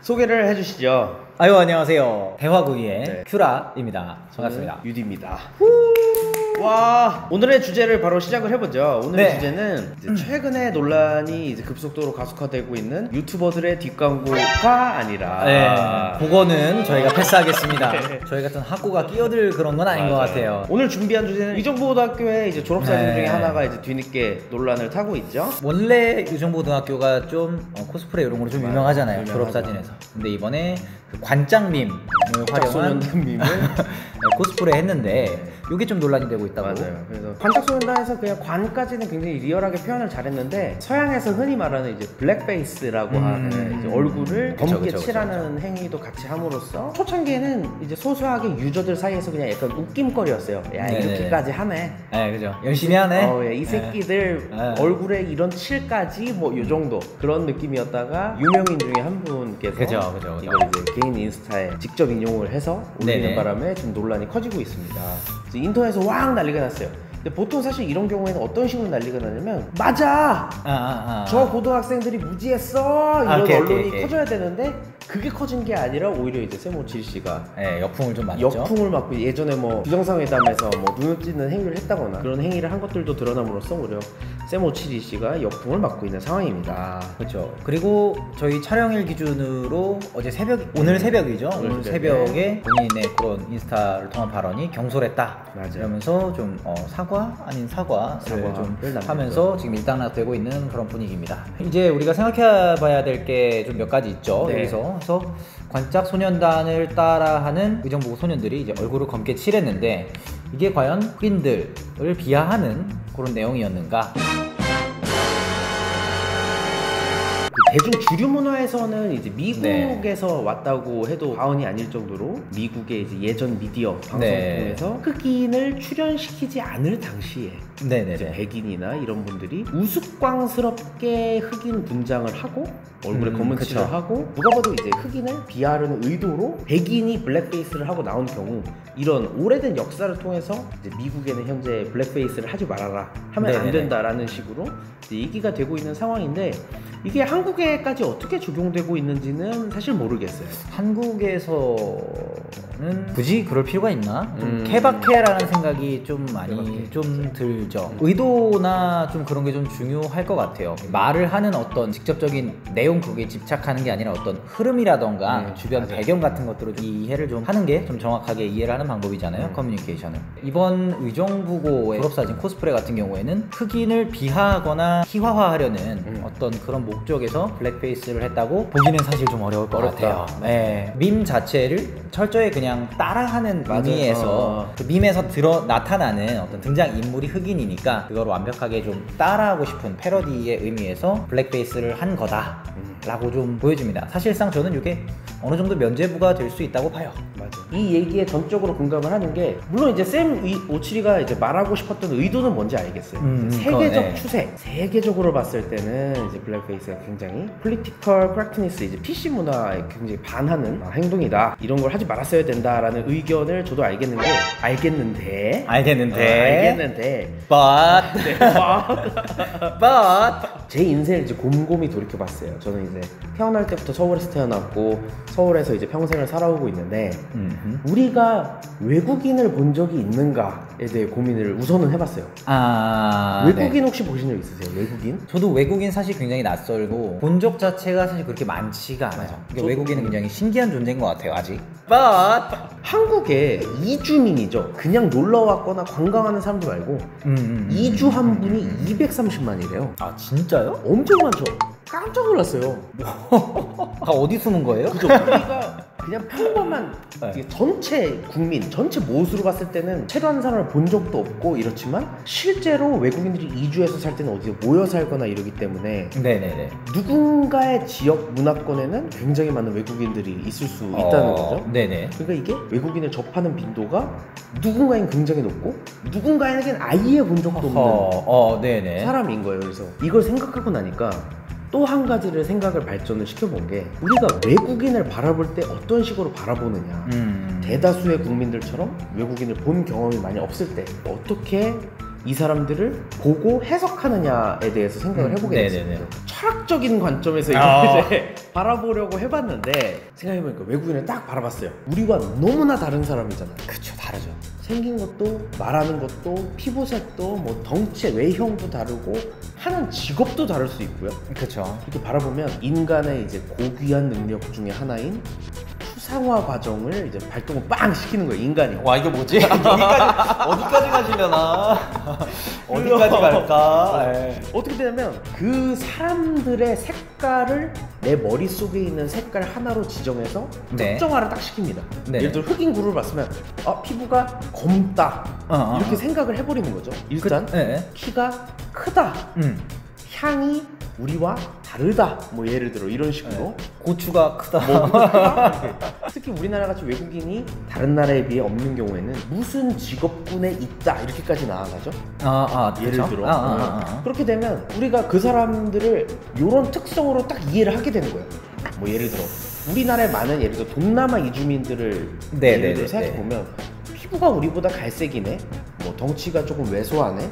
소개를 해주시죠. 아유, 안녕하세요. 대화구이의 큐라입니다. 반갑습니다. 유디입니다. 와, 오늘의 주제를 바로 시작을 해보죠. 오늘의 주제는 이제 최근에 논란이 이제 급속도로 가속화되고 있는 유튜버들의 뒷광고가 아니라 그거는 저희가 패스하겠습니다. 저희 같은 학고가 끼어들 그런 건 아닌 것 같아요. 오늘 준비한 주제는 의정부고등학교의 이제 졸업사진 중에 하나가 이제 뒤늦게 논란을 타고 있죠. 원래 의정부고등학교가 좀 코스프레 이런 걸로 좀 유명하잖아요. 졸업사진에서. 근데 이번에 그 관장밈을 활용한 밈을 코스프레 했는데 이게 좀 논란이 되고 있다고. 맞아요. 그래서 관짝소년단에서 그냥 관까지는 굉장히 리얼하게 표현을 잘했는데 서양에서 흔히 말하는 이제 블랙페이스라고 하는 이제 얼굴을 검게 칠하는 행위도 같이 함으로써 초창기에는 이제 소소하게 유저들 사이에서 그냥 약간 웃김거리였어요. 야, 이렇게까지 하네. 네, 그죠. 열심히 하네. 야, 이 새끼들 얼굴에 이런 칠까지 뭐 이 정도 그런 느낌이었다가 유명인 중에 한 분께서 그죠. 이걸 이제 개인 인스타에 직접 인용을 해서 올리는 바람에 좀 논란이 커지고 있습니다. 인터넷에서 왕 난리가 났어요. 근데 보통 사실 이런 경우에는 어떤 식으로 난리가 나냐면 맞아! 저 고등학생들이 무지했어! 이런 언론이 커져야 되는데 그게 커진 게 아니라 오히려 이제 세모7 씨가 역풍을 좀 맞죠. 역풍을 맞고 예전에 뭐 비정상회담에서 뭐 눈을 찌는 행위를 했다거나 그런 행위를 한 것들도 드러남으로써 오히려 세모7 씨가 역풍을 맞고 있는 상황입니다. 그렇죠. 그리고 저희 촬영일 기준으로 어제 오늘 새벽이죠. 오늘 새벽에 본인의 그런 인스타를 통한 발언이 경솔했다. 맞아요. 이러면서 좀 사과 아닌 사과를 좀 하면서 지금 일단락되고 있는 그런 분위기입니다. 이제 우리가 생각해봐야 될 게 좀 몇 가지 있죠. 여기서 그래서 관짝소년단을 따라하는 의정부 소년들이 이제 얼굴을 검게 칠했는데 이게 과연 흑인들을 비하하는 그런 내용이었는가? 대중 주류 문화에서는 이제 미국에서 왔다고 해도 과언이 아닐 정도로 미국의 이제 예전 미디어 방송을 통해서 흑인을 출연시키지 않을 당시에 이제 백인이나 이런 분들이 우스꽝스럽게 흑인 분장을 하고 얼굴에 검은 칠을 하고 누가 봐도 이제 흑인을 비하하려는 의도로 백인이 블랙페이스를 하고 나온 경우 이런 오래된 역사를 통해서 이제 미국에는 현재 블랙페이스를 하지 말아라 하면 안 된다라는 식으로 이제 얘기가 되고 있는 상황인데 이게 한국에까지 어떻게 적용되고 있는지는 사실 모르겠어요. 한국에서는 굳이 그럴 필요가 있나? 좀 케바케라는 생각이 좀 많이 좀 들죠. 의도나 좀 그런 게 좀 중요할 것 같아요. 말을 하는 어떤 직접적인 내용 그게 집착하는 게 아니라 어떤 흐름이라던가 주변 배경 같은 것들을 좀 이해를 좀 하는 게 좀 정확하게 이해를 하는 방법이잖아요. 커뮤니케이션을. 이번 의정부고의 졸업사진 코스프레 같은 경우에는 흑인을 비하하거나 희화화하려는 어떤 그런 목적에서 블랙페이스를 했다고 보기는 사실 좀 어려울 것 같아요. 밈 자체를 철저히 그냥 따라하는 의미에서 그 밈에서 나타나는 어떤 등장인물이 흑인이니까 그걸 완벽하게 좀 따라하고 싶은 패러디의 의미에서 블랙페이스를 한 거다 라고 좀 보여집니다. 사실상 저는 이게 어느 정도 면죄부가 될 수 있다고 봐요. 이 얘기에 전적으로 공감을 하는 게 물론 이제 쌤572가 이제 말하고 싶었던 의도는 뭔지 알겠어요. 세계적 추세, 세계적으로 봤을 때는 이제 블랙페이스가 굉장히 political correctness, 이제 PC 문화에 굉장히 반하는 행동이다. 이런 걸 하지 말았어야 된다라는 의견을 저도 알겠는데 but 제 인생을 이제 곰곰이 돌이켜봤어요. 저는 이제 태어날 때부터 서울에서 태어났고 서울에서 이제 평생을 살아오고 있는데 우리가 외국인을 본 적이 있는가에 대해 고민을 우선은 해봤어요. 외국인 혹시 보신 적 있으세요? 외국인? 저도 외국인 사실 굉장히 낯설고 본 적 자체가 사실 그렇게 많지가 않아요. 그러니까 외국인은 굉장히 신기한 존재인 것 같아요, 아직. But 한국에 이주민이죠. 그냥 놀러 왔거나 관광하는 사람도 말고 이주한 분이 230만이래요. 아, 진짜요? 엄청 많죠? 깜짝 놀랐어요. 어디 숨은 거예요? 그죠? 우리가 그냥 평범한 전체 국민, 전체 모수로 봤을 때는 체류하는 사람을 본 적도 없고 이렇지만 실제로 외국인들이 이주해서 살 때는 어디서 모여 살거나 이러기 때문에 누군가의 지역 문화권에는 굉장히 많은 외국인들이 있을 수 있다는 거죠. 그러니까 이게 외국인을 접하는 빈도가 누군가엔 굉장히 높고 누군가에겐 아예 본 적도 없는 사람인 거예요. 그래서 이걸 생각하고 나니까 또 한 가지를 생각을 발전을 시켜본 게 우리가 외국인을 바라볼 때 어떤 식으로 바라보느냐 대다수의 국민들처럼 외국인을 본 경험이 많이 없을 때 어떻게 이 사람들을 보고 해석하느냐에 대해서 생각을 해보게 됐습니다. 철학적인 관점에서 이걸 이제 바라보려고 해봤는데 생각해보니까 외국인을 딱 바라봤어요. 우리와 너무나 다른 사람이잖아요. 그쵸, 다르죠. 생긴 것도 말하는 것도 피부색도 뭐 덩치 외형도 다르고 하는 직업도 다를 수 있고요. 그쵸. 이렇게 바라보면 인간의 이제 고귀한 능력 중에 하나인 추상화 과정을 이제 발동을 빵 시키는 거예요, 인간이. 와, 이게 뭐지? 어디까지 가시려나? 어디까지 갈까? 어떻게 되냐면 그 사람들의 색깔을 내 머릿속에 있는 색깔 하나로 지정해서 네. 특정화를 딱 시킵니다. 네. 예를 들어 흑인 구를 봤으면 피부가 검다 이렇게 생각을 해버리는 거죠. 일단 네. 키가 크다, 향이 우리와 다르다, 뭐 예를 들어 이런 식으로 고추가 크다. 뭐 크다? 특히 우리나라 같이 외국인이 다른 나라에 비해 없는 경우에는 무슨 직업군에 있다 이렇게까지 나아가죠. 예를 그쵸? 들어 그렇게 되면 우리가 그 사람들을 이런 특성으로 딱 이해를 하게 되는 거예요. 뭐 예를 들어 우리나라에 많은 예를 들어 동남아 이주민들을 예를 들어 생각해보면 피부가 우리보다 갈색이네, 뭐 덩치가 조금 왜소하네,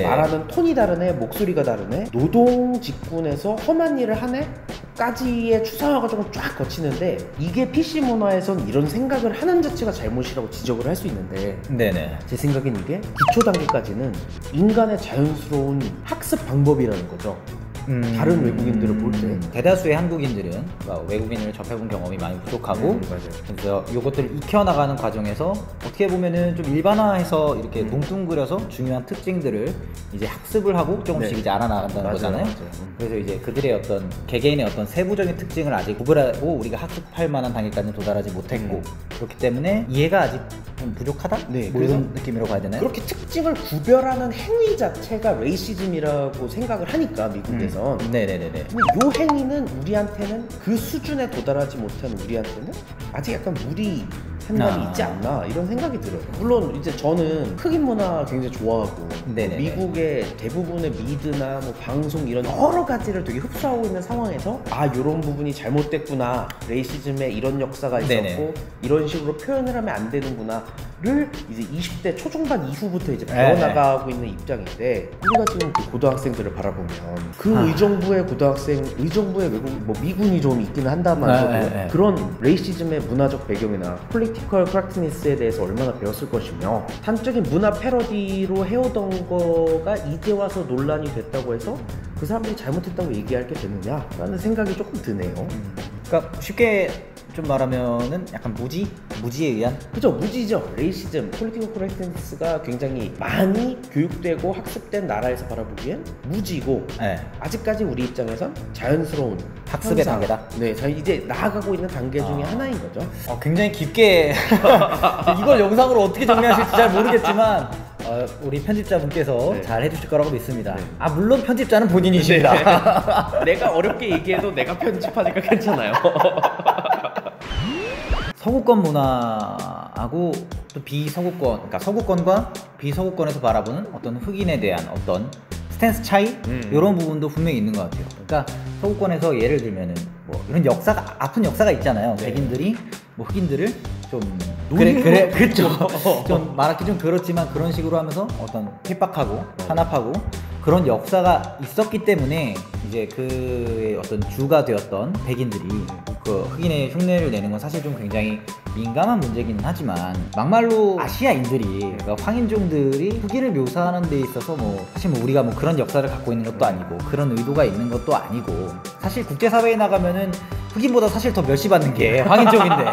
말하는 톤이 다르네, 목소리가 다르네, 노동 직군에서 험한 일을 하네 까지의 추상화가 조금 쫙 거치는데, 이게 PC 문화에선 이런 생각을 하는 자체가 잘못이라고 지적을 할 수 있는데 제 생각엔 이게 기초 단계까지는 인간의 자연스러운 학습 방법이라는 거죠. 다른 외국인들을 볼 때 대다수의 한국인들은 외국인을 접해본 경험이 많이 부족하고 그래서 이것들을 익혀나가는 과정에서 어떻게 보면은 좀 일반화해서 이렇게 동뚱그려서 중요한 특징들을 이제 학습을 하고 조금씩 이제 알아나간다는 거잖아요. 그래서 이제 그들의 어떤 개개인의 어떤 세부적인 특징을 아직 구별하고 우리가 학습할 만한 단계까지는 도달하지 못했고 그렇기 때문에 이해가 아직 좀 부족하다? 뭐 이런 느낌으로 봐야 되나요? 그렇게 특징을 구별하는 행위 자체가 레이시즘이라고 생각을 하니까 미국에서 네네네네. 근데 요 행위는 우리한테는 그 수준에 도달하지 못한 우리한테는 아직 약간 무리한 감이 있지 않나 이런 생각이 들어요. 물론 이제 저는 흑인 문화 굉장히 좋아하고 미국의 대부분의 미드나 뭐 방송 이런 여러 가지를 되게 흡수하고 있는 상황에서 요런 부분이 잘못됐구나, 레이시즘에 이런 역사가 있었고 이런 식으로 표현을 하면 안 되는구나 를 이제 20대 초중반 이후부터 이제 배워나가고 있는 입장인데, 우리가 지금 그 고등학생들을 바라보면 그 의정부의 고등학생, 의정부의 외국 뭐 미군이 좀 있기는 한다면서도 그런 레이시즘의 문화적 배경이나 폴리티컬 프랙티니스에 대해서 얼마나 배웠을 것이며, 단적인 문화 패러디로 해오던 거가 이제 와서 논란이 됐다고 해서 그 사람들이 잘못했다고 얘기할 게 되느냐라는 생각이 조금 드네요. 그러니까 쉽게 좀 말하면은 약간 무지에 의한? 그죠, 무지죠. 레이시즘, 폴리티컬 코렉트니스가 굉장히 많이 교육되고 학습된 나라에서 바라보기엔 무지고 아직까지 우리 입장에선 자연스러운 학습의 단계다? 네, 이제 나아가고 있는 단계 중에 하나인 거죠. 굉장히 깊게 이걸 영상으로 어떻게 정리하실지 잘 모르겠지만 우리 편집자분께서 잘 해주실 거라고 믿습니다. 물론 편집자는 본인이십니다. 내가 어렵게 얘기해도 내가 편집하니까 괜찮아요. 서구권 문화하고 또 비서구권, 그러니까 서구권과 비서구권에서 바라보는 어떤 흑인에 대한 어떤 스탠스 차이? 이런 부분도 분명히 있는 것 같아요. 그러니까 서구권에서 예를 들면은 뭐 이런 역사가, 아픈 역사가 있잖아요. 백인들이 뭐 흑인들을 좀 그렇죠. 좀 말하기 좀 그렇지만 그런 식으로 하면서 어떤 핍박하고 탄압하고 그런 역사가 있었기 때문에 이제 그의 어떤 주가 되었던 백인들이 그 흑인의 흉내를 내는 건 사실 좀 굉장히 민감한 문제기는 하지만, 막말로 아시아인들이, 그러니까 황인종들이 흑인을 묘사하는 데 있어서 뭐 사실 뭐 우리가 뭐 그런 역사를 갖고 있는 것도 아니고 그런 의도가 있는 것도 아니고, 사실 국제사회에 나가면은 흑인보다 사실 더 멸시받는 게 황인종인데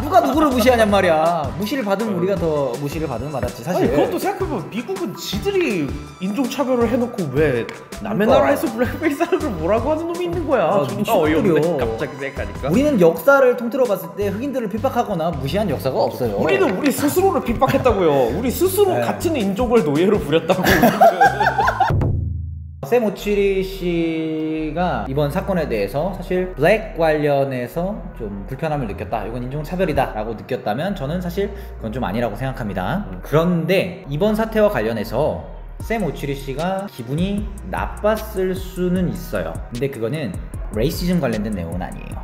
누가 누구를 무시하냔 말이야. 무시를 받으면 우리가 더 무시를 받으면 받았지 사실. 아니 그것도 생각해보면 미국은 지들이 인종차별을 해놓고 왜 남의 나라에서 블랙페이스 하는 걸 뭐라고 하는 놈이 있는 거야. 존나 어이없네 갑자기 생각하니까. 우리는 역사를 통틀어 봤을 때 흑인들을 핍박하거나 무시한 역사가 없어요. 우리는 우리 스스로를 핍박했다고요. 우리 스스로 같은 인종을 노예로 부렸다고. 샘 오치리 씨가 이번 사건에 대해서 사실 블랙 관련해서 좀 불편함을 느꼈다, 이건 인종차별이다 라고 느꼈다면 저는 사실 그건 좀 아니라고 생각합니다. 그런데 이번 사태와 관련해서 샘 오치리 씨가 기분이 나빴을 수는 있어요. 근데 그거는 레이시즘 관련된 내용은 아니에요.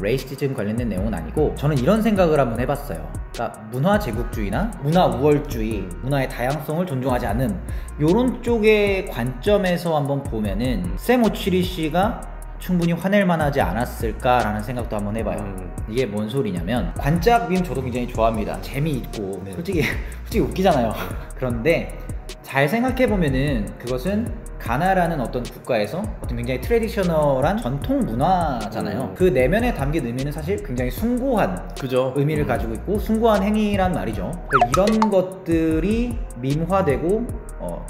레이시즘 관련된 내용은 아니고, 저는 이런 생각을 한번 해봤어요. 그러니까 문화 제국주의나 문화 우월주의, 문화의 다양성을 존중하지 않는 이런 쪽의 관점에서 한번 보면은 샘 오치리 씨가 충분히 화낼 만하지 않았을까라는 생각도 한번 해봐요. 이게 뭔 소리냐면 관짝 밈 저도 굉장히 좋아합니다. 재미있고 네. 솔직히 웃기잖아요. 그런데 잘 생각해보면은 그것은 가나라는 어떤 국가에서 어떤 굉장히 트레디셔널한 전통 문화잖아요. 그 내면에 담긴 의미는 사실 굉장히 숭고한 그죠. 의미를 가지고 있고 숭고한 행위란 말이죠. 이런 것들이 밈화되고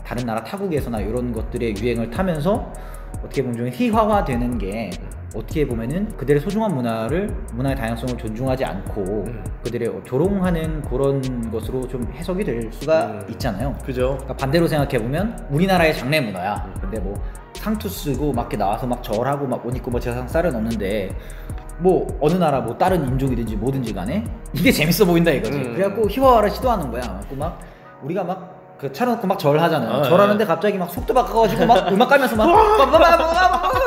다른 나라 타국에서나 이런 것들의 유행을 타면서 어떻게 보면 좀 희화화되는 게 어떻게 보면은 그들의 소중한 문화의 다양성을 존중하지 않고 그들의 조롱하는 그런 것으로 좀 해석이 될 수가 있잖아요. 그죠. 그러니까 반대로 생각해보면 우리나라의 장례 문화야. 근데 뭐 상투 쓰고 막 이렇게 나와서 막 절하고 막 옷 입고 뭐 제상 쌀은 없는데 뭐 어느 나라 뭐 다른 인종이든지 뭐든지 간에 이게 재밌어 보인다 이거지. 그래갖고 희화화를 시도하는 거야. 그래갖고 막 우리가 막 그 차려놓고 막 절하잖아요. 절하는데 갑자기 막 속도 바꿔가지고 막 음악 깔면서 막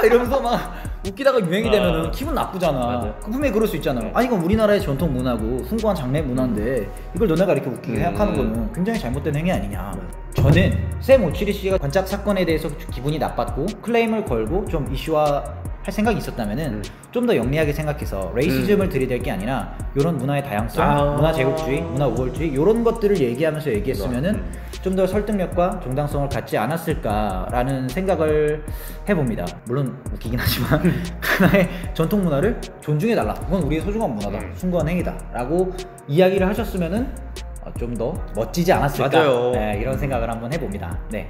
이러면서 막 웃기다가 유행이 되면은 기분 나쁘잖아. 분명히 그럴 수 있잖아요. 아니 이건 우리나라의 전통 문화고 숭고한 장례 문화인데 이걸 너네가 이렇게 웃기게 생각하는 거는 굉장히 잘못된 행위 아니냐. 저는 샘 오치리 씨가 관짝 사건에 대해서 기분이 나빴고 클레임을 걸고 좀 이슈화 할 생각이 있었다면은 좀 더 영리하게 생각해서 레이시즘을 들이댈 게 아니라 이런 문화의 다양성, 문화 제국주의, 문화 우월주의 이런 것들을 얘기하면서 얘기했으면은 좀 더 설득력과 정당성을 갖지 않았을까라는 생각을 해봅니다. 물론 웃기긴 하지만 하나의 전통 문화를 존중해달라. 그건 우리의 소중한 문화다. 숭고한 행위다. 라고 이야기를 하셨으면은 좀 더 멋지지 않았을까. 맞아요. 네, 이런 생각을 한번 해봅니다. 네.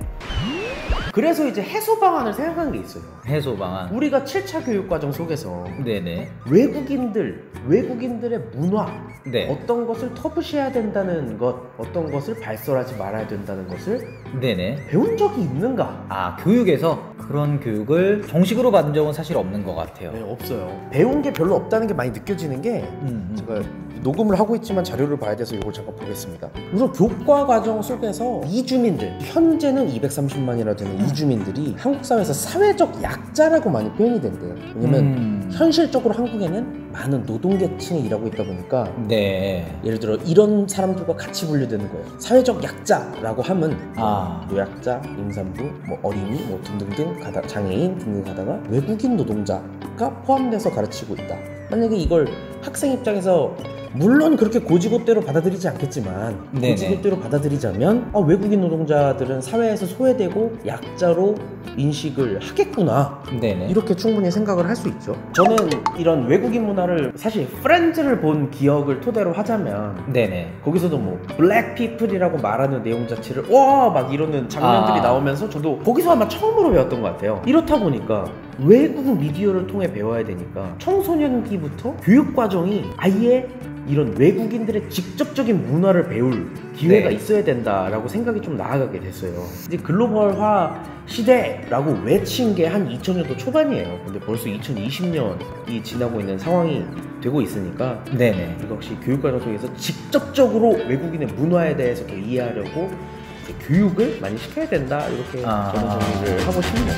그래서 이제 해소 방안을 생각한 게 있어요. 해소 방안. 우리가 7차 교육과정 속에서 네네. 외국인들의 문화, 네. 어떤 것을 터부시해야 된다는 것, 어떤 것을 발설하지 말아야 된다는 것을 네네. 배운 적이 있는가? 아, 교육에서 그런 교육을 정식으로 받은 적은 사실 없는 것 같아요. 네, 없어요. 배운 게 별로 없다는 게 많이 느껴지는 게 제가 녹음을 하고 있지만 자료를 봐야 돼서 이걸 잠깐 보겠습니다. 우선 교과 과정 속에서 이주민들, 현재는 230만이나 되는 이주민들이 한국 사회에서 사회적 약자라고 많이 표현이 된대요. 왜냐면 현실적으로 한국에는 많은 노동계층이 일하고 있다 보니까 네. 예를 들어 이런 사람들과 같이 분류되는 거예요. 사회적 약자라고 하면 노약자, 임산부, 뭐 어린이, 뭐 등등등 장애인 등등 가다가 외국인 노동자가 포함돼서 가르치고 있다. 만약에 이걸 학생 입장에서 물론 그렇게 고지고대로 받아들이지 않겠지만 네네. 고지고대로 받아들이자면 외국인 노동자들은 사회에서 소외되고 약자로 인식을 하겠구나. 네네. 이렇게 충분히 생각을 할 수 있죠. 저는 이런 외국인 문화를 사실 프렌즈를 본 기억을 토대로 하자면 네네. 거기서도 뭐 블랙 피플이라고 말하는 내용 자체를 와 막 이러는 장면들이 나오면서 저도 거기서 아마 처음으로 배웠던 것 같아요. 이렇다 보니까 외국 미디어를 통해 배워야 되니까 청소년기부터 교육 과정이 아예 이런 외국인들의 직접적인 문화를 배울 기회가 있어야 된다라고 생각이 좀 나아가게 됐어요. 이제 글로벌화 시대라고 외친 게 한 2000년도 초반이에요. 근데 벌써 2020년이 지나고 있는 상황이 되고 있으니까 네네. 이거 혹시 교육과정 속에서 직접적으로 외국인의 문화에 대해서 더 이해하려고 교육을 많이 시켜야 된다 이렇게 저는 정리를 하고 싶네요.